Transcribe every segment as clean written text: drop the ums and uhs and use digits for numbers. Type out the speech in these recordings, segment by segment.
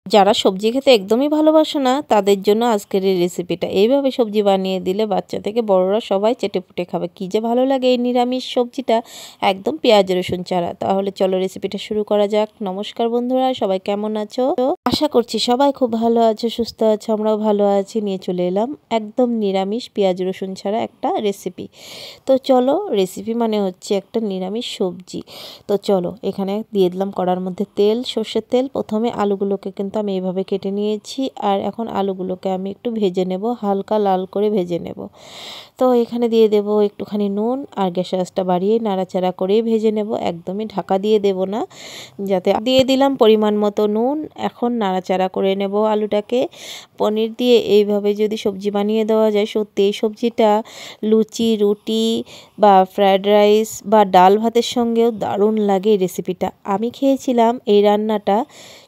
যারা সবজি খেতে একদমই ভালোবাসে না তাদের জন্য আজকের এই রেসিপিটা। এইভাবে সবজি বানিয়ে দিলে বাচ্চা থেকে বড়রা সবাই চেটেপুটে খাবে। কী যে ভালো লাগে এই নিরামিষ সবজিটা, একদম পেঁয়াজ রসুন ছাড়া। তাহলে চলো রেসিপিটা শুরু করা যাক। নমস্কার বন্ধুরা, সবাই কেমন আছো? আশা করছি সবাই খুব ভালো আছো, সুস্থ আছো, আমরাও ভালো আছি। নিয়ে চলে এলাম একদম নিরামিষ পেঁয়াজ রসুন ছাড়া একটা রেসিপি। তো চলো, রেসিপি মানে হচ্ছে একটা নিরামিষ সবজি। তো চলো, এখানে দিয়ে দিলাম কড়ার মধ্যে তেল, সর্ষের তেল। প্রথমে আলুগুলোকে কিন্তু আমি এইভাবে কেটে নিয়েছি, আর এখন আলুগুলোকে আমি একটু ভেজে নেব, হালকা লাল করে ভেজে নেব। তো এখানে দিয়ে দেব একটুখানি নুন, আর গ্যাসের আঁচটা বাড়িয়ে নাড়াচাড়া করেই ভেজে নেব, একদমই ঢাকা দিয়ে দেব না। যাতে দিয়ে দিলাম পরিমাণ মতো নুন। এখন নাড়াচাড়া করে নেব আলুটাকে। পনির দিয়ে এইভাবে যদি সবজি বানিয়ে দেওয়া যায়, সত্যি এই সবজিটা লুচি, রুটি বা ফ্রায়েড রাইস বা ডাল ভাতের সঙ্গেও দারুণ লাগে এই রেসিপিটা। আমি খেয়েছিলাম এই রান্নাটা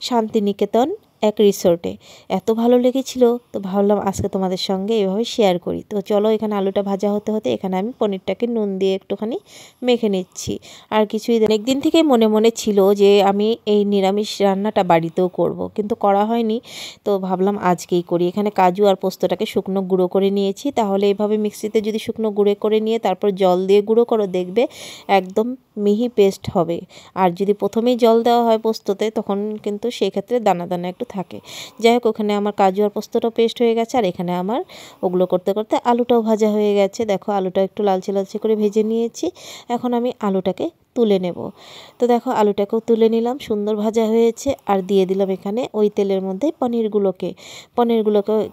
শান্তিনিকেতন এক রিসোর্টে, এত ভালো লেগেছিল। তো ভাবলাম আজকে তোমাদের সঙ্গে এভাবে শেয়ার করি। তো চলো, এখানে আলুটা ভাজা হতে হতে এখানে আমি পনিরটাকে নুন দিয়ে একটুখানি মেখে নিচ্ছি। আর কিছুই অনেকদিন থেকেই মনে মনে ছিল যে আমি এই নিরামিষ রান্নাটা বাড়িতেও করব, কিন্তু করা হয়নি। তো ভাবলাম আজকেই করি। এখানে কাজু আর পোস্তটাকে শুকনো গুঁড়ো করে নিয়েছি। তাহলে এভাবে মিক্সিতে যদি শুকনো গুঁড়ো করে নিয়ে তারপর জল দিয়ে গুঁড়ো করো, দেখবে একদম মিহি পেস্ট হবে। আর যদি প্রথমেই জল দেওয়া হয় পোস্ততে, তখন কিন্তু সেক্ষেত্রে দানা দানা একটু থাকে। যাই হোক, ওখানে আমার কাজু আর পোস্তটাও পেস্ট হয়ে গেছে, আর এখানে আমার ওগুলো করতে করতে আলুটাও ভাজা হয়ে গেছে। দেখো, আলুটা একটু লালচে লালচে করে ভেজে নিয়েছি। এখন আমি আলুটাকে তুলে নেব। তো দেখো, আলুটাকেও তুলে নিলাম, সুন্দর ভাজা হয়েছে। আর দিয়ে দিলাম এখানে ওই তেলের মধ্যে পনিরগুলোকে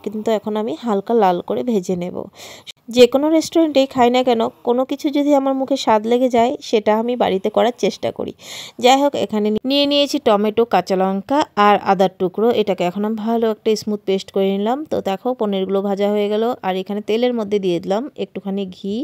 কিন্তু এখন আমি হালকা লাল করে ভেজে নেব। যে কোনো রেস্টুরেন্টেই খাই না কেন, কোনো কিছু যদি আমার মুখে স্বাদ লেগে যায়, সেটা আমি বাড়িতে করার চেষ্টা করি। যাই হোক, এখানে নিয়ে নিয়েছি টমেটো, কাঁচা লঙ্কা আর আদার টুকরো। এটাকে এখন আমি ভালো একটা স্মুথ পেস্ট করে নিলাম। তো দেখো, পনিরগুলো ভাজা হয়ে গেল। আর এখানে তেলের মধ্যে দিয়ে দিলাম একটুখানি ঘি।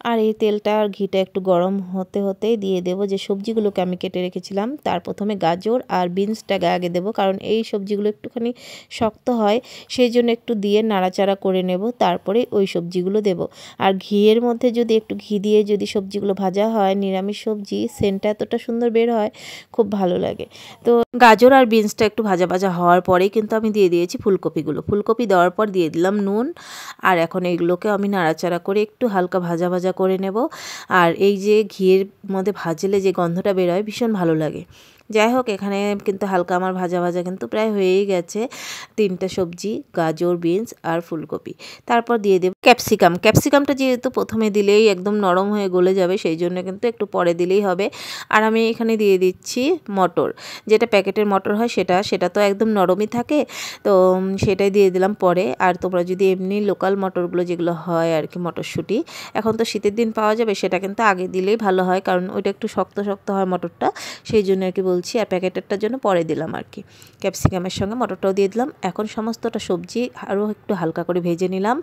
আর এই তেলটা আর ঘিটা একটু গরম হতে হতেই দিয়ে দেবো যে সবজিগুলোকে আমি কেটে রেখেছিলাম। তার প্রথমে গাজর আর বিনসটাকে আগে দেবো, কারণ এই সবজিগুলো একটুখানি শক্ত হয়, সেই জন্য একটু দিয়ে নাড়াচাড়া করে নেব, তারপরে ওই সবজিগুলো দেব। আর ঘিয়ের মধ্যে যদি একটু ঘি দিয়ে যদি সবজিগুলো ভাজা হয়, নিরামিষ সবজি সেন্টটা এতটা সুন্দর বের হয়, খুব ভালো লাগে। তো গাজর আর বিনসটা একটু ভাজা ভাজা হওয়ার পরেই কিন্তু আমি দিয়ে দিয়েছি ফুলকপিগুলো। ফুলকপি দেওয়ার পর দিয়ে দিলাম নুন। আর এখন এইগুলোকে আমি নাড়াচাড়া করে একটু হালকা ভাজা ভাজা করে নেব। আর এই যে ঘিয়ের মধ্যে ভাজলে যে গন্ধটা বের হয়, ভীষণ ভালো লাগে। যাই হোক, এখানে কিন্তু হালকা আমার ভাজা ভাজা কিন্তু প্রায় হয়েই গেছে। তিনটা সবজি, গাজর, বিনস আর ফুলকপি। তারপর দিয়ে দেব ক্যাপসিকামটা যেহেতু প্রথমে দিলেই একদম নরম হয়ে গলে যাবে, সেই জন্য কিন্তু একটু পরে দিলেই হবে। আর আমি এখানে দিয়ে দিচ্ছি মটর, যেটা প্যাকেটের মটর হয়, সেটা তো একদম নরমই থাকে। তো সেটাই দিয়ে দিলাম পরে। আর তোমরা যদি এমনি লোকাল মটরগুলো যেগুলো হয় আর কি, মটরশুঁটি, এখন তো শীতের দিন পাওয়া যাবে, সেটা কিন্তু আগে দিলেই ভালো হয়, কারণ ওইটা একটু শক্ত শক্ত হয় মটরটা, সেই জন্য আর কি বলছি। আর প্যাকেটেরটার জন্য পরে দিলাম আর কি। ক্যাপসিকামের সঙ্গে মটরটাও দিয়ে দিলাম। এখন সমস্তটা সবজি আরও একটু হালকা করে ভেজে নিলাম।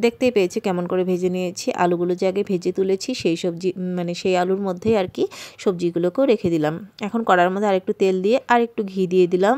দেখতেই পেয়েছি কেমন করে ভেজে নিয়েছি। আলুগুলো যে আগে ভেজে তুলেছি, সেই সবজি মানে সেই আলুর মধ্যেই আর কি সবজিগুলোকেও রেখে দিলাম। এখন কড়ার মধ্যে আরেকটু তেল দিয়ে আর একটু ঘি দিয়ে দিলাম।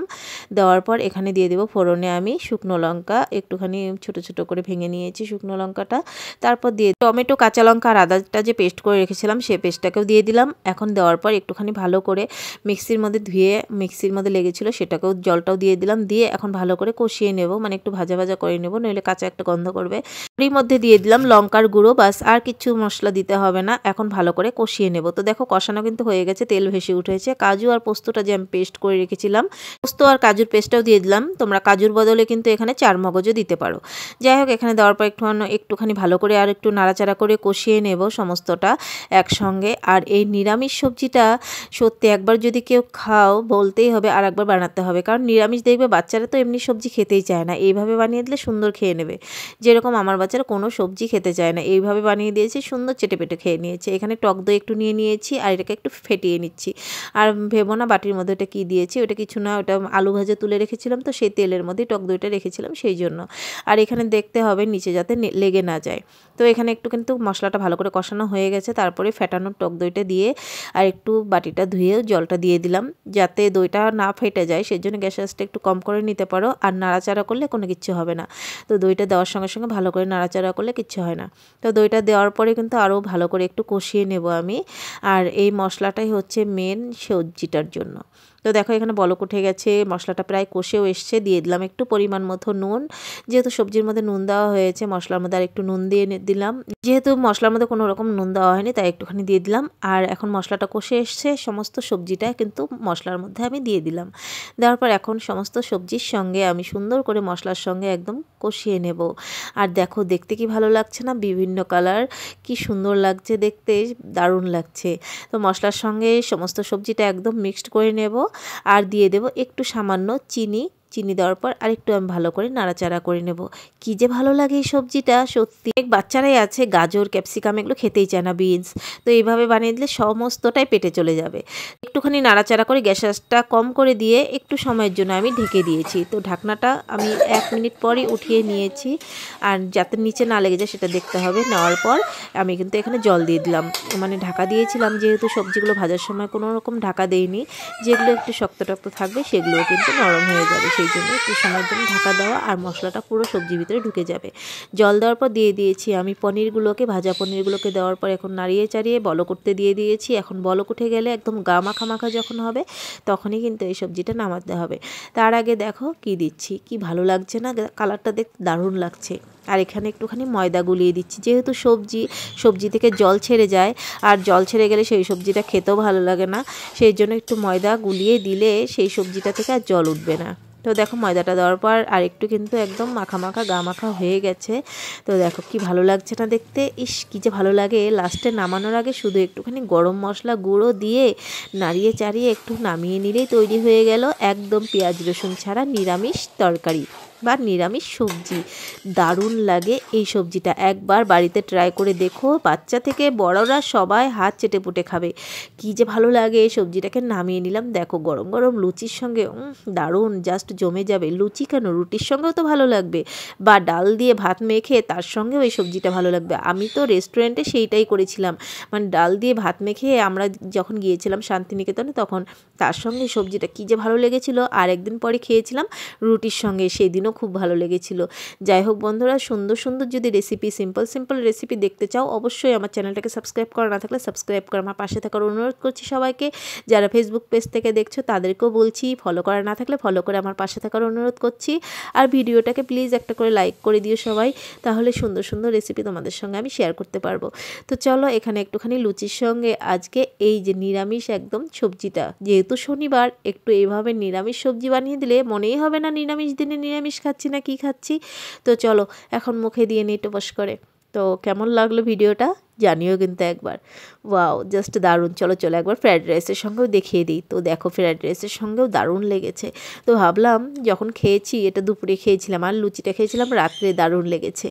দেওয়ার পর এখানে দিয়ে দেবো ফোড়নে আমি শুকনো লঙ্কা, একটুখানি ছোট ছোট করে ভেঙে নিয়েছি শুকনো লঙ্কাটা। তারপর দিয়ে টমেটো, কাঁচা লঙ্কা আর আদাটা যে পেস্ট করে রেখেছিলাম, সেই পেস্টটাকেও দিয়ে দিলাম। এখন দেওয়ার পর একটুখানি ভালো করে মিক্সির মধ্যে ধুয়ে, মিক্সির মধ্যে লেগেছিলো সেটাকেও, জলটাও দিয়ে দিলাম। দিয়ে এখন ভালো করে কষিয়ে নেব, মানে একটু ভাজা ভাজা করে নেব, নইলে কাঁচা একটা গন্ধ করবে। এর মধ্যে দিয়ে দিলাম লঙ্কার গুঁড়ো, বাস আর কিছু মশলা দিতে হবে না। এখন ভালো করে কষিয়ে নেব। তো দেখো, কষানো কিন্তু হয়ে গেছে, তেল ভেসে উঠেছে। কাজু আর পোস্তটা যে আমি পেস্ট করে রেখেছিলাম, পোস্ত আর কাজুর পেস্টটাও দিয়ে দিলাম। তোমরা কাজুর বদলে কিন্তু এখানে চারমগজও দিতে পারো। যাই হোক, এখানে দেওয়ার পর একটুখানি ভালো করে আর একটু নাড়াচাড়া করে কষিয়ে নেব সমস্তটা একসঙ্গে। আর এই নিরামিষ সবজিটা সত্যি একবার যদি কেউ খাও, বলতেই হবে আর একবার বানাতে হবে, কারণ নিরামিষ দেখবে বাচ্চারা তো এমনি সবজি খেতেই চায় না, এইভাবে বানিয়ে দিলে সুন্দর খেয়ে নেবে। যেরকম আমার বাচ্চারা কোনো সবজি খেতে চায় না, এইভাবে বানিয়ে দিয়েছি, সুন্দর চেটেপেটে খেয়ে নিয়েছে। এখানে টক দই একটু নিয়ে নিয়েছি, আর এটাকে একটু ফেটিয়ে নিচ্ছি। আর ভেবো না বাটির মধ্যে ওটা কী দিয়েছি, ওটা কিছু না, ওটা আলু ভাজা তুলে রেখেছিলাম, তো সেই তেলের মধ্যেই টক দইটা রেখেছিলাম, সেই জন্য। আর এখানে দেখতে হবে নিচে যাতে লেগে না যায়। তো এখানে একটু কিন্তু মশলাটা ভালো করে কষানো হয়ে গেছে। তারপরে ফেটানো টক দইটা দিয়ে আর একটু বাটিটা ধুয়ে জলটা দিয়ে দিলাম, যাতে দইটা না ফেটে যায়, সেই জন্য গ্যাসের আঁচটা একটু কম করে নিতে পারো। আর নাড়াচাড়া করলে কোনো কিচ্ছু হবে না। তো দইটা দেওয়ার সঙ্গে সঙ্গে ভালো করে নাড়াচাড়া করলে কিচ্ছু হয় না। তো দইটা দেওয়ার পরে কিন্তু আরও ভালো করে একটু কষিয়ে নেব আমি। আর এই মশলাটাই হচ্ছে মেন সবজিটার জন্য। তো দেখো এখানে বলক উঠে গেছে, মশলাটা প্রায় কষেও এসছে। দিয়ে দিলাম একটু পরিমাণ মতো নুন, যেহেতু সবজির মধ্যে নুন দেওয়া হয়েছে মশলার মধ্যে আর একটু নুন দিয়ে দিলাম। যেহেতু মশলার মধ্যে কোনো রকম নুন দেওয়া হয়নি তাই একটুখানি দিয়ে দিলাম। আর এখন মশলাটা কষে এসছে, সমস্ত সবজিটা কিন্তু মশলার মধ্যে আমি দিয়ে দিলাম। দেওয়ার পর এখন সমস্ত সবজির সঙ্গে আমি সুন্দর করে মশলার সঙ্গে একদম কষিয়ে নেব। আর দেখো দেখতে কি ভালো লাগছে না, বিভিন্ন কালার, কি সুন্দর লাগছে দেখতে, দারুণ লাগছে। তো মশলার সঙ্গে সমস্ত সবজিটা একদম মিক্সড করে নেব আর দিয়ে দেব একটু সামান্য চিনি। চিনি দেওয়ার পর আরেকটু আমি ভালো করে নাড়াচাড়া করে নেব। কী যে ভালো লাগে এই সবজিটা, সত্যি। এক বাচ্চারাই আছে গাজর ক্যাপসিকাম এগুলো খেতেই চায় না, বিনস, তো এইভাবে বানিয়ে দিলে সমস্তটাই পেটে চলে যাবে। একটুখানি নাড়াচাড়া করে গ্যাসটা কম করে দিয়ে একটু সময়ের জন্য আমি ঢেকে দিয়েছি। তো ঢাকনাটা আমি 1 মিনিট পরই উঠিয়ে নিয়েছি, আর যাতে নিচে না লেগে যায় সেটা দেখতে হবে। নেওয়ার পর আমি কিন্তু এখানে জল দিয়ে দিলাম, মানে ঢাকা দিয়েছিলাম যেহেতু সবজিগুলো ভাজার সময় কোনো রকম ঢাকা দেইনি। যেগুলো একটু শক্ত টক্ত থাকবে সেগুলোও কিন্তু নরম হয়ে যাবে, সেই জন্য একটু সময়ের জন্য ঢাকা দেওয়া, আর মশলাটা পুরো সবজির ভিতরে ঢুকে যাবে। জল দেওয়ার পর দিয়ে দিয়েছি আমি পনিরগুলোকে, ভাজা পনিরগুলোকে দেওয়ার পর এখন নাড়িয়ে চাড়িয়ে বলক উঠতে দিয়ে দিয়েছি। এখন বলক উঠে গেলে একদম গা মাখা মাখা যখন হবে তখনই কিন্তু এই সবজিটা নামাতে হবে। তার আগে দেখো কি দিচ্ছি, কি ভালো লাগছে না, কালারটা দেখতে দারুণ লাগছে। আর এখানে একটুখানি ময়দা গুলিয়ে দিচ্ছি, যেহেতু সবজি থেকে জল ছেড়ে যায়, আর জল ছেড়ে গেলে সেই সবজিটা খেতেও ভালো লাগে না, সেই জন্য একটু ময়দা গুলিয়ে দিলে সেই সবজিটা থেকে আর জল উঠবে না। তো দেখো ময়দাটা দেওয়ার পর আর একটু কিন্তু একদম মাখা মাখা গা মাখা হয়ে গেছে। তো দেখো কি ভালো লাগছে না দেখতে, ইস কি যে ভালো লাগে। লাস্টে নামানোর আগে শুধু একটুখানি গরম মশলা গুঁড়ো দিয়ে নাড়িয়ে চাড়িয়ে একটু নামিয়ে নিলেই তৈরি হয়ে গেল একদম পেঁয়াজ রসুন ছাড়া নিরামিষ তরকারি বা নিরামিষ সবজি। দারুণ লাগে এই সবজিটা, একবার বাড়িতে ট্রাই করে দেখো, বাচ্চা থেকে বড়রা সবাই হাত চেটে পুটে খাবে। কী যে ভালো লাগে। এই সবজিটাকে নামিয়ে নিলাম, দেখো গরম গরম লুচির সঙ্গে দারুণ, জাস্ট জমে যাবে। লুচি কেন, রুটির সঙ্গেও তো ভালো লাগবে, বা ডাল দিয়ে ভাত মেখে তার সঙ্গেও এই সবজিটা ভালো লাগবে। আমি তো রেস্টুরেন্টে সেইটাই করেছিলাম, মানে ডাল দিয়ে ভাত মেখে আমরা যখন গিয়েছিলাম শান্তিনিকেতনে তখন তার সঙ্গে সবজিটা কী যে ভালো লেগেছিল। আর একদিন পরে খেয়েছিলাম রুটির সঙ্গে, সেদিনও খুব ভালো লেগেছিল। যাই হোক বন্ধুরা, সুন্দর সুন্দর যদি রেসিপি, সিম্পল রেসিপি দেখতে চাও অবশ্যই আমার চ্যানেলটাকে সাবস্ক্রাইব করা না থাকলে সাবস্ক্রাইব করে আমার পাশে থাকার অনুরোধ করছি সবাইকে। যারা ফেসবুক পেজ থেকে দেখছো তাদেরকেও বলছি, ফলো করা না থাকলে ফলো করে আমার পাশে থাকার অনুরোধ করছি। আর ভিডিওটাকে প্লিজ একটা করে লাইক করে দিও সবাই, তাহলে সুন্দর সুন্দর রেসিপি তোমাদের সঙ্গে আমি শেয়ার করতে পারবো। তো চলো এখানে একটুখানি লুচির সঙ্গে আজকে এই যে নিরামিষ একদম সবজিটা, যেহেতু শনিবার একটু এইভাবে নিরামিষ সবজি বানিয়ে দিলে মনেই হবে না নিরামিষ দিনে নিরামিষ খাচ্ছি না কি খাচ্ছি। তো চলো এখন মুখে দিয়ে নিই টপাস করে। তো কেমন লাগলো ভিডিওটা জানিও কিন্তু একবার। ওয়াও, জাস্ট দারুণ। চলো একবার ফ্রায়েড রাইসের সঙ্গেও দেখিয়ে দিই। তো দেখো ফ্রায়েড রাইসের সঙ্গেও দারুণ লেগেছে। তো ভাবলাম যখন খেয়েছি, এটা দুপুরে খেয়েছিলাম আর লুচিটা খেয়েছিলাম রাত্রে, দারুণ লেগেছে।